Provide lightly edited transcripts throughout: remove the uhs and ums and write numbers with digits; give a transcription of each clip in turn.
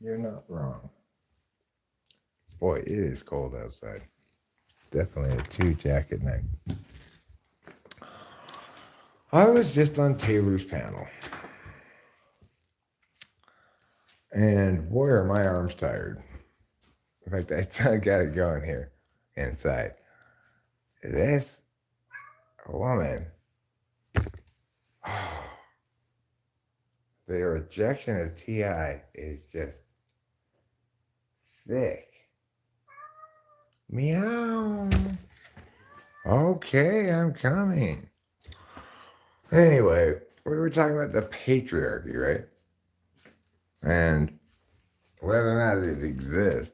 You're not wrong. Boy, it is cold outside. Definitely a 2-jacket night. I was just on Taylor's panel. And boy, are my arms tired. In fact, I got it going here inside. This woman, oh, the rejection of TI is just thick. Meow. Okay, I'm coming. Anyway, we were talking about the patriarchy, right? And whether or not it exists.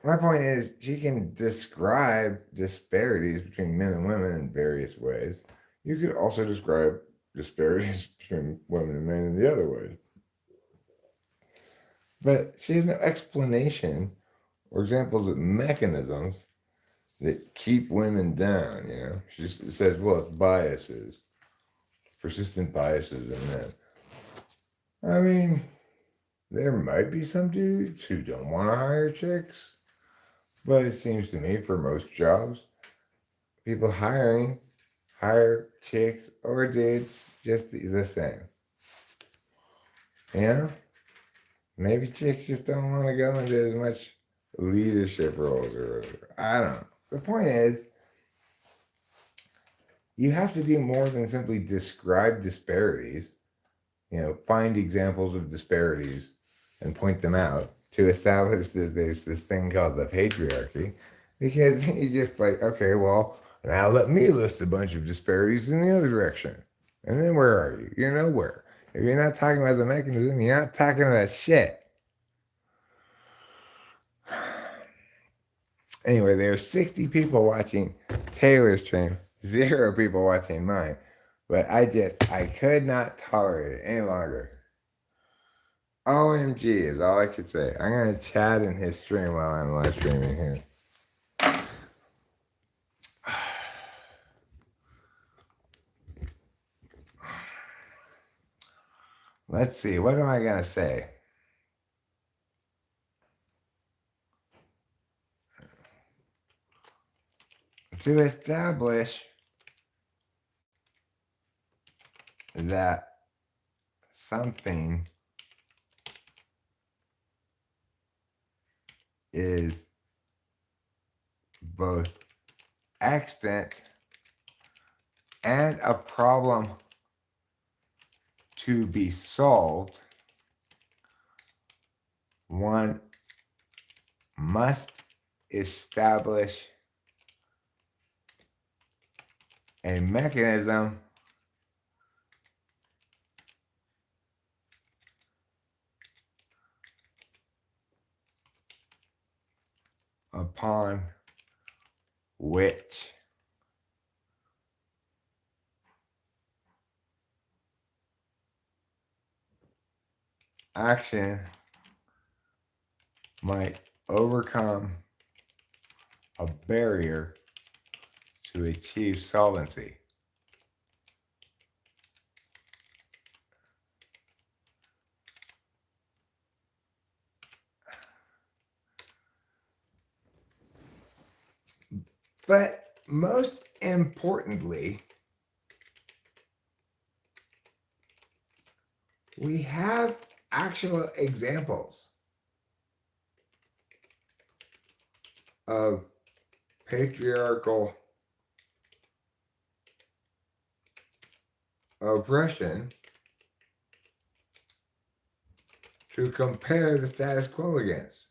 My point is, she can describe disparities between men and women in various ways. You could also describe disparities between women and men in the other ways. But she has no explanation or examples of mechanisms that keep women down, you know? She just says, well, it's biases, persistent biases in men. I mean, there might be some dudes who don't want to hire chicks, but it seems to me for most jobs, people hire chicks or dudes just the same. You know? Maybe chicks just don't want to go into as much leadership roles or whatever. I don't know. The point is, you have to do more than simply describe disparities, you know, find examples of disparities and point them out to establish that there's this thing called the patriarchy. Because you just like, okay, well, now let me list a bunch of disparities in the other direction. And then where are you? You're nowhere. If you're not talking about the mechanism, you're not talking about shit. Anyway, there are 60 people watching Taylor's stream, 0 people watching mine. But I could not tolerate it any longer. OMG is all I could say. I'm going to chat in his stream while I'm live streaming here. Let's see, what am I going to say? To establish that something is both extant and a problem to be solved, one must establish a mechanism upon which action might overcome a barrier to achieve solvency. But most importantly, we have actual examples of patriarchal oppression to compare the status quo against.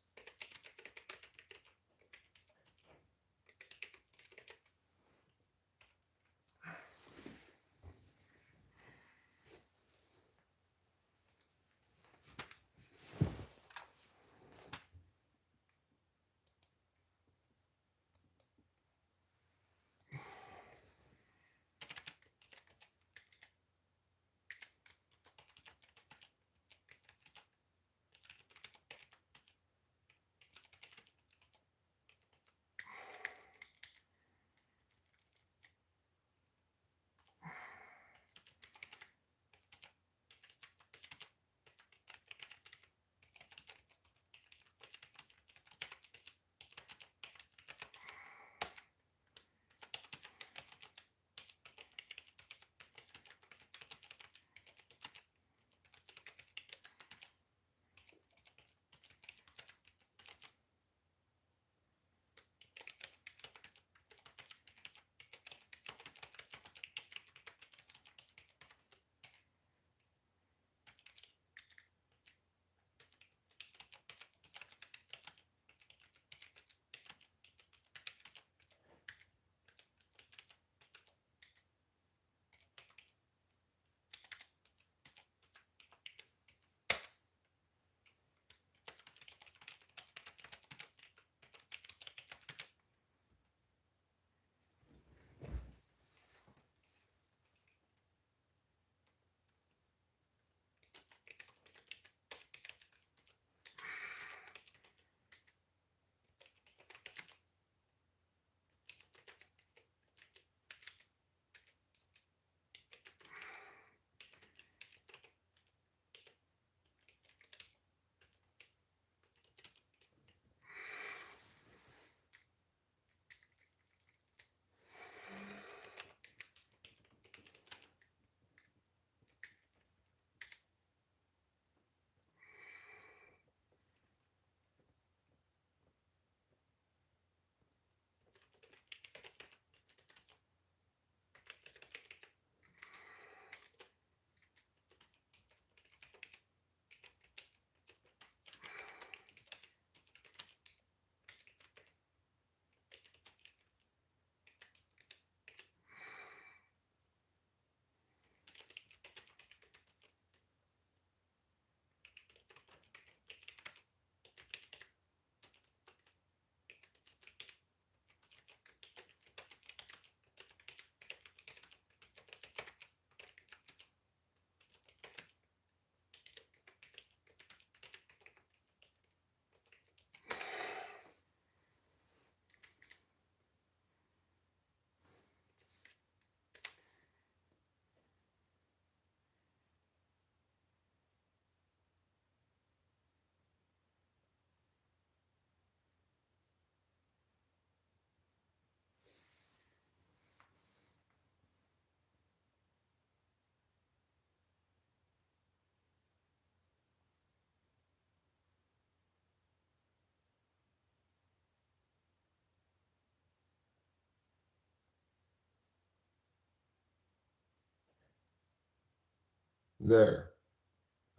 There.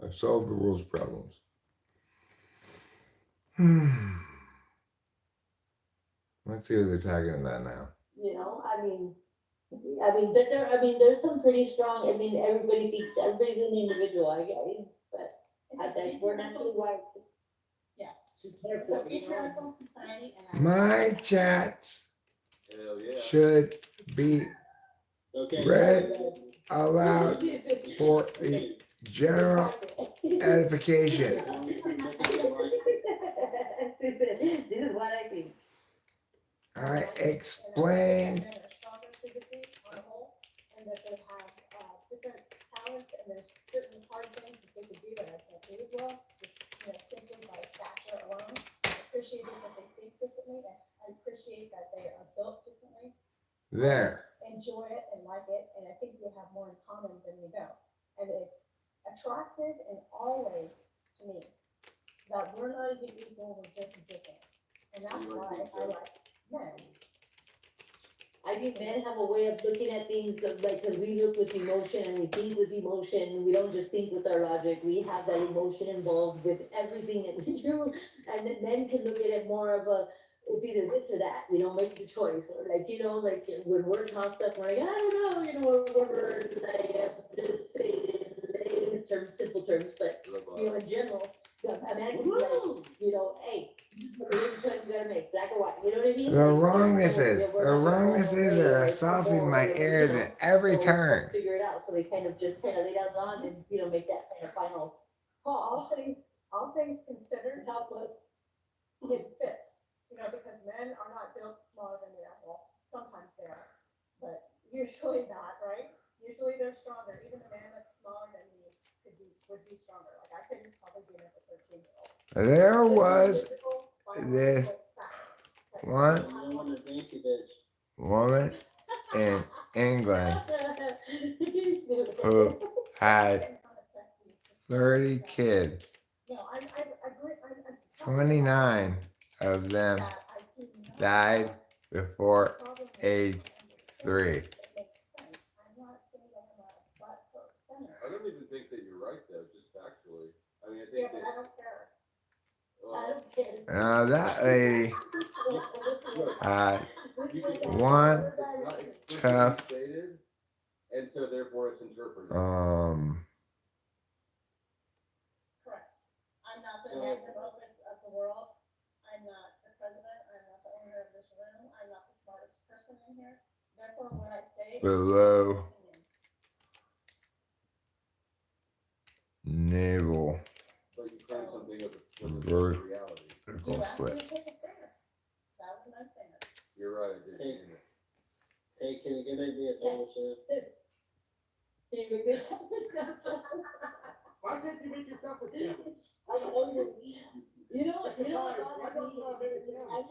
I've solved the world's problems. Let's see what they're talking about now. You know, but there's some pretty strong. I mean, everybody thinks everybody's an individual. But I think we're not too wired Yes. to It's care a for, you know. patriarchal society, and My chats Hell yeah. should be Okay. read aloud for the general edification. This is what I think. I explained men are stronger physically on the whole, and that they have different talents, and there's certain hard things that they could do that I can't do as well, just simply by stature alone. I appreciate it that they think differently, and I appreciate that they are built differently. there. Enjoy it and like it, and I think we have more in common than we know. And it's attractive in all ways to me that we're not even equal, we're just different. And that's why I like men. I think men have a way of looking at things like, because we look with emotion and we think with emotion. We don't just think with our logic. We have that emotion involved with everything that we do. And then men can look at it more of a, it's either this or that, make the choice. Or like when we're tossed up, we're like, I don't know, we're like, just say it in layman's terms, simple terms, but, in general, a man can be like, hey, there's a choice you gotta make, black or white, you know what I mean? The wrongnesses are assaulting my ears at every So turn. let's figure it out, so they kind of lay down the line and, make that kind of final Well, call. all things considered, help with it fits, because men are not built smaller than they are. Well, sometimes they are, but usually not, right? Usually they're stronger. Even a man that's smaller than me would be stronger. Like I couldn't probably do it with a 13-year-old. There was this one woman in England who had 30 kids. No, I agree. I'm 29 of them that I do not died before problem with age 3. It makes sense. I'm not saying that I'm a butthurt feminist. I don't even think that you're right though, just factually. I mean, I Yeah, think but that. I don't care. I don't care. Now that lady had You can- one It's not explicitly tough stated, and so therefore it's interpreted. Correct. I'm not the magnum opus of the world. I'm not the president. I'm not the owner of this room. I'm not the smartest person in here. Therefore, what I say is my below opinion. navel But you claim something of Ver- reality. You vertical asked me slip. to take a stance. That was my stance. You're right, I did. Hey. Hey, can you make me a sandwich then? Can you make yourself a Why can't you make yourself a sandwich? I know you're weak. You know what Why don't you have anything else?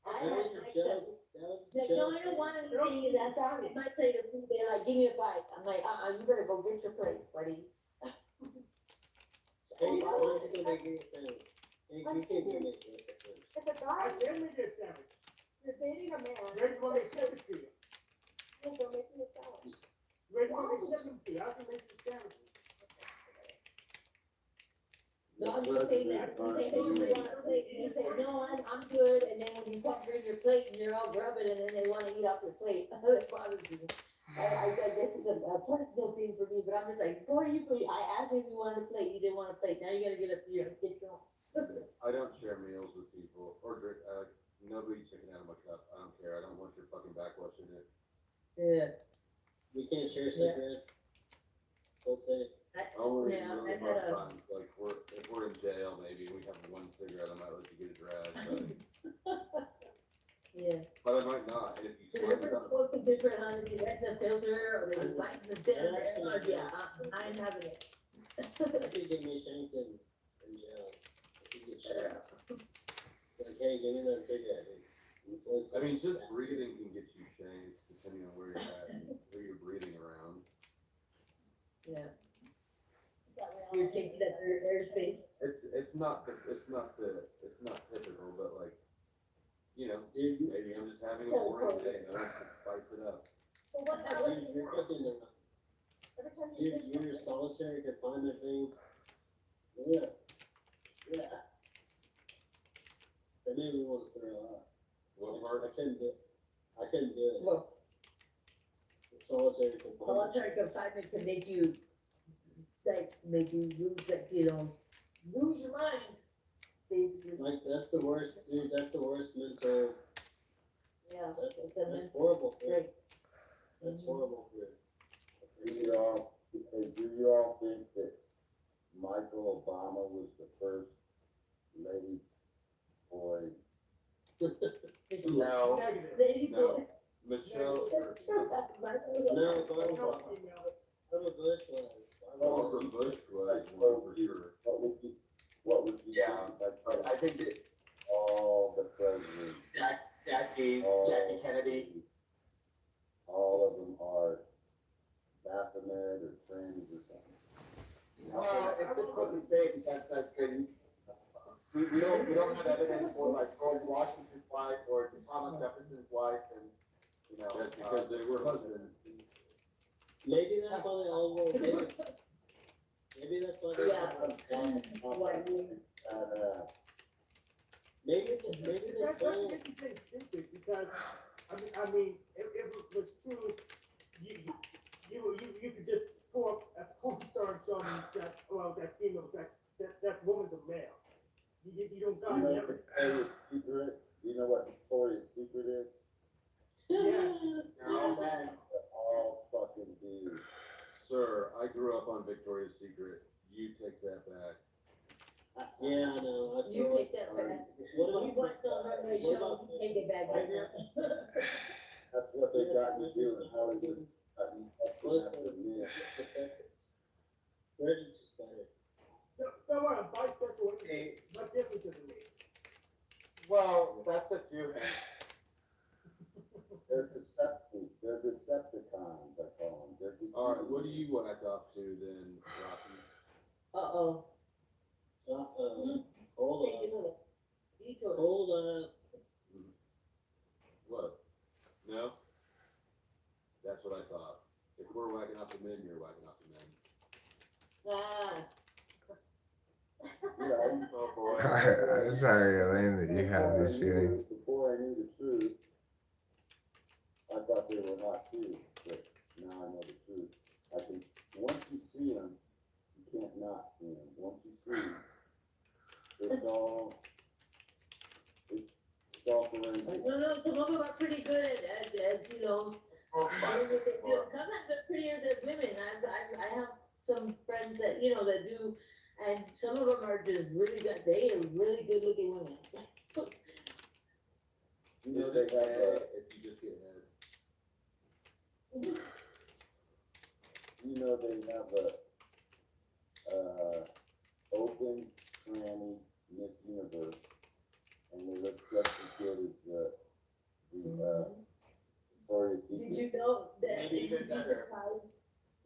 That was a joke. That was a No, joke. I don't want anything in that dog. It's my plate of food. They're like, give me a bite. I'm like, you better go get your plate, buddy. Hey, why don't you go make me a sandwich? Hey, you can't go make me a sandwich. If a guy I can make you a sandwich. you're dating a man, Ready to make a sandwich for you. he'll go make me a sandwich. Ready to make a sandwich for you. I can make you sandwiches. No, I'm just saying that. You say, hey, you want a plate? And you say, no, I'm good. And then when you come bring your plate and you're all grubbing and then they want to eat off your plate, that bothers me. I guess it's a personal thing for me, but I'm just like, boy, I asked you if you wanted a plate, you didn't want a plate. Now you gotta get up here and get your own. I don't share meals with people or drink. Nobody chicken out of my cup. I don't care. I don't want your fucking backwash in it. Yeah. We can't share secrets. Don't say. Only Yeah, really I had hard a- times. Like if we're in jail, maybe we have one cigarette. I might let you get a drag, Yeah. but I might not. And if you So swear they're it up, supposed to different on the the filter or they light the thin, or yeah, I'm having it. I could get me shanked in jail. I could get shanked. Like, hey, give me that cigarette. I mean, just breathing can get you shanked depending on where you're at and who you're breathing around. Yeah. Is that You're reality? taking up your airspace. It's not typical, but like, Dude, maybe I'm just having a boring day and I want to spice it up. So what dude, you're fucking every time your solitary confinement thing, yeah, that made me want to throw up. What part? I couldn't do it. Well, The solitary confinement. voluntary confinement can make you, like, make you lose, like, you know, lose your mind. Basically, Like, that's the worst, dude, that's the worst mental, yeah, that's it's a mental horrible, dude. break. That's horrible, dude. Do you all think that Michael Obama was the first lady boy? No. Negative. Lady No. boy. Michelle, No, Barbara Bush was. Barbara Bush was one for sure. What would you Yeah, think? I think that All the presidents, Jackie Kennedy. all of them are Baphomet or trans or something. Well, it's difficult to say because that's good. We don't have evidence for like George Washington's wife or Thomas Jefferson's wife, and you know. That's because they were husbands. Maybe that's why they all were, maybe that's why they Yeah. maybe this That's whole, making things stupid because, I mean, if it was true, you could just pull up a porn star and show me that, well, that female, that woman's a male. You don't got You know never. Victoria's Secret? You know what Victoria's Secret is? Yeah. Oh, man. They're all fucking dudes. Sir, I grew up on Victoria's Secret. You take that back. yeah, I know, I You feel take like, that back. what You about, watch the runway show, you take it back right now. That's what they got you doing, Hollywood. Got you fucking after men. where did you start? So are bisexual, what difference does it make? Well, that's a few. They're Decepticons, I call them. They're Alright, what do you whack off to then, Rocky? Uh-oh. Hold Take it on, away. Detour. hold on. What? No? That's what I thought. If we're whacking off the men, you're whacking off the men. Ah, Yeah, Oh, boy. I'm sorry, Elaine, that you have these feelings. Before I knew the truth, I thought they were not true, but now I know the truth. I can, once you see them, you can't not see them. Once you see, it's all arranged. no, some of them are pretty good at you know, Oh, doing what they do. Sometimes they're prettier than women. I have some friends that, you know, that do, and some of them are just really good. They are really good looking women. You You know, know, they have a, if you just get head. you know, they have a, open tranny Miss Universe, and they look just as good as the Victoria's Did Secret. you know that Maybe even better.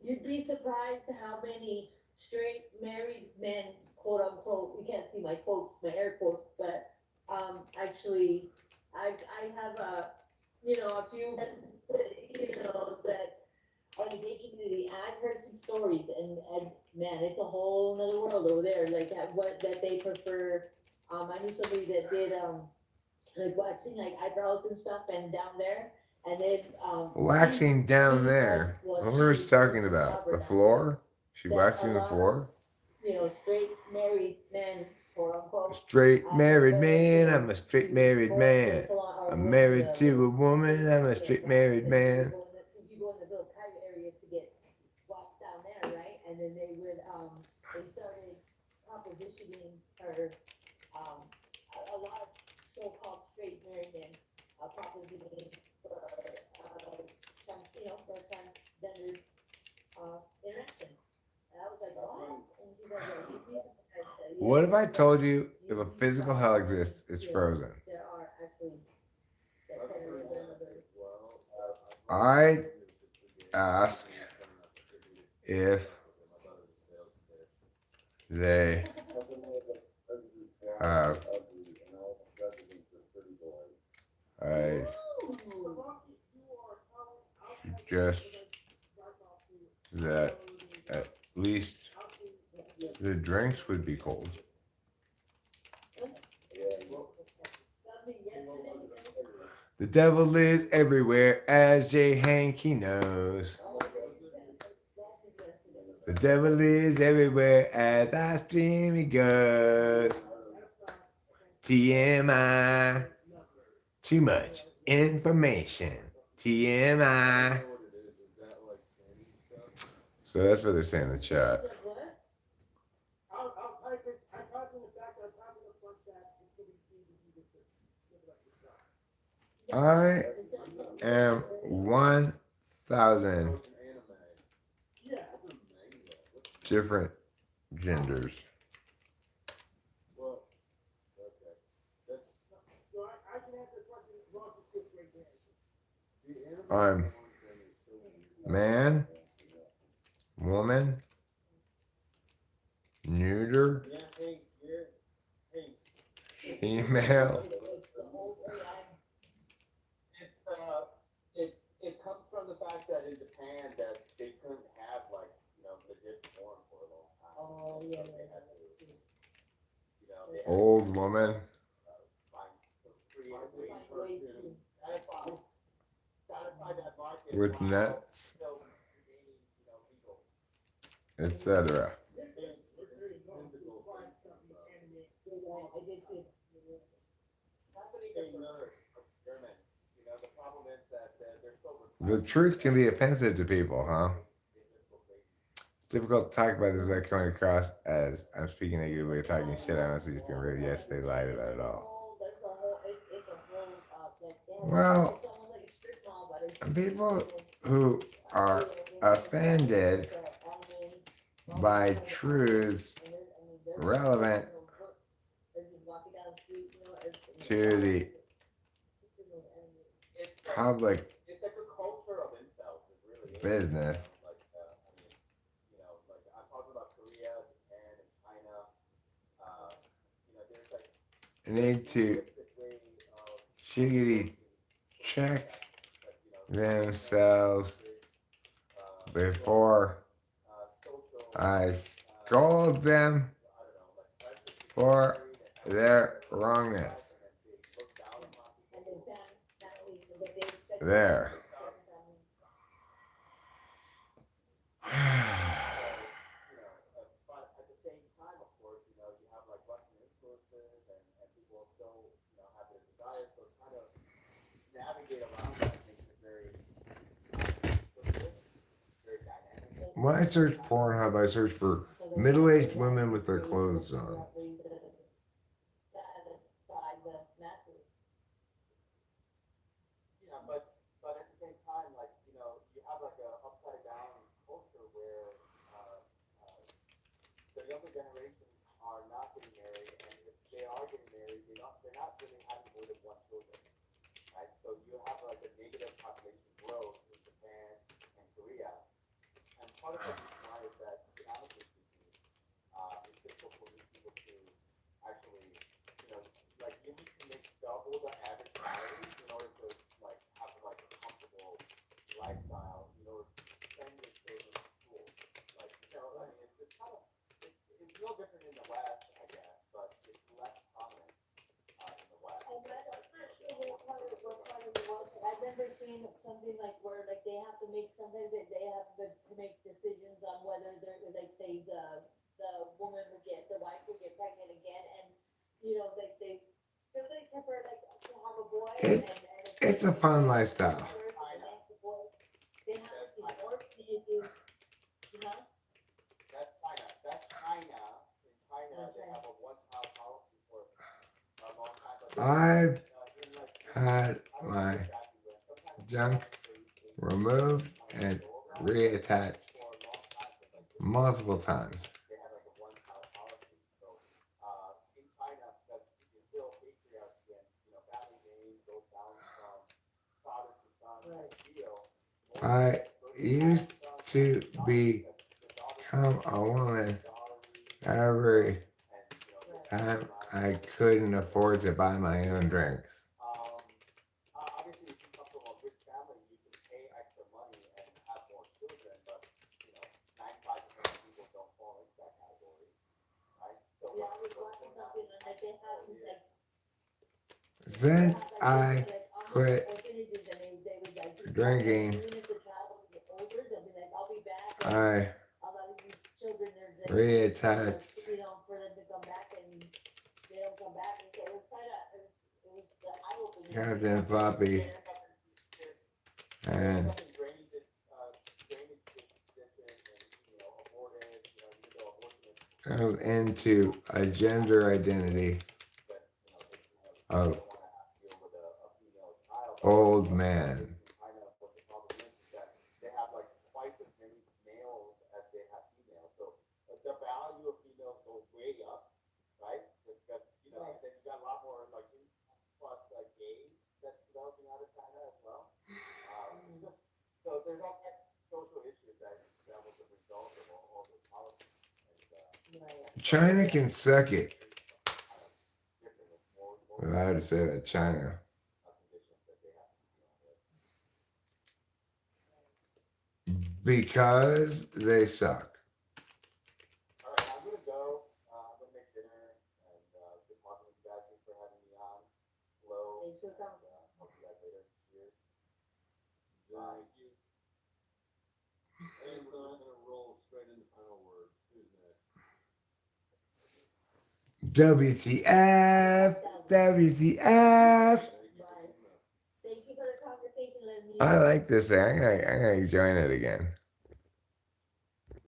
you'd be surprised how many straight married men, quote unquote, you can't see my quotes, my air quotes, but actually I have a you know a few you know that are engaging in the I've heard some stories and man, it's a whole nother world over there, like that they prefer. I knew somebody that did like waxing like eyebrows and stuff and down there. And then Waxing down there. What were we talking about? The floor? She waxing the floor? You know, straight married men, quote unquote. Straight married man. I'm a straight married man. I'm married to a woman. I'm a straight married man. You go in the little private area to get waxed down there, right? And then they would they started propositioning her a lot of so-called straight married men propositioning for you know, for transgender interaction. And I was like, what? And she was like, "You be surprised." What if I told you if a physical hell exists, it's frozen? There are actually that kind of others. I ask if they have I suggest that least the drinks would be cold. The devil is everywhere, as Jay Hanky knows. The devil is everywhere, as I stream he goes. TMI. Too much information. TMI. So that's what they're saying in the chat. I'll type it, I type in the back, I'll type in the front chat, it's gonna be easy to look like this stuff. I am 1,000 Yeah. different genders. Well, okay. That's, So I can answer the question as long as it's right there. the anime I'm thing is so weird. man, woman, neuter, Yeah, hey, you're, hey, female. It's the whole AI. It comes from the fact that in Japan that they couldn't have like, legit porn for a long time. Oh, yeah, They had to, they had Old woman to find some creative ways Find for ways to to- satisfy that market with while nuts, still remaining, legal. etc. I did too. Happening in German, the problem is that they're so. The truth can be offensive to people, huh? It's difficult to talk about this without coming across as I'm speaking negatively or talking shit. I honestly just being real. Yes, they lied about it all. There's a whole, it's a whole, Well, it's almost like a strip mall, but it's. people who are offended by truths relevant to the public It's like a culture of incels, it really is. business, I'm talking about Korea, Japan, and China. There's like need to specific way of shiggity check themselves before I scold them for their wrongness. There. But at the same time, of course, you have like Russian influences and people still, have their desires, so kind of navigate around that makes it very, very dynamic. When I search Pornhub, I search for middle-aged women with their clothes on. Yeah, but at the same time, like, you have like a upside down culture where, the younger generations are not getting married, and if they are getting married, they're not really having more than one children, right? So you have like a negative population growth in Japan and Korea, and part of the reason why is that economically speaking, it's difficult for these people to actually, like you need to make double the average salary in order to like have like a comfortable lifestyle, to send your children to school. Like, I mean, it's kind of, it's no different in the West, I guess, but it's less prominent in the West. I've never seen something like where like they have to make something that they have to make decisions on whether they're like say the woman will get the wife will get pregnant again and like they really prefer like to have a boy It's a fun lifestyle. They have to divorce you know. That's China. That's China. In China, they have a one-child policy for a long time. But I've in like had my junk removed and reattached multiple times. they have like a one-child policy. So in China, that's still patriarchy and family name goes down from father to son type deal. I used to become a woman every time I couldn't afford to buy my own drinks. Obviously, if you come from a rich family, you can pay extra money and have more children, but 95% of people Yeah, I was watching something and like they have these like. Since I quit orphanages and they would like. just drinking, Even if the child was older, they'll be like, I'll be back. and I A lot of these children, they're. reattached You know, for them to come back and they don't come back, and so it was kinda, it was the eye opening. Captain Floppy and Drainage, drainage district and, you know, aborted, you know, even though abortion is, I was into a gender identity but, you know, they, of don't wanna have to deal with a female child. old man. Kind of what the problem is that they have like twice as many males as they have females, so the value of females goes way up, right? Because, you know, then you got a lot more like plus like gays that's developing out of China as well. So there's all kinds of social issues that was the result of all those policies. And, China can suck it. different, it's more Well, I would say that China. conditions that they have to deal with. Because they suck. All right, I'm gonna go. I'm gonna make dinner, and good talking with you guys. Thanks for having me on. Hello. Thanks for coming. Talk to you guys later. Cheers. Thank you. And so I'm gonna roll straight into final words. Who's next? WTF, WTF. Thank you for coming up. Thank you for the conversation, let me. I like this thing. I'm gonna join it again.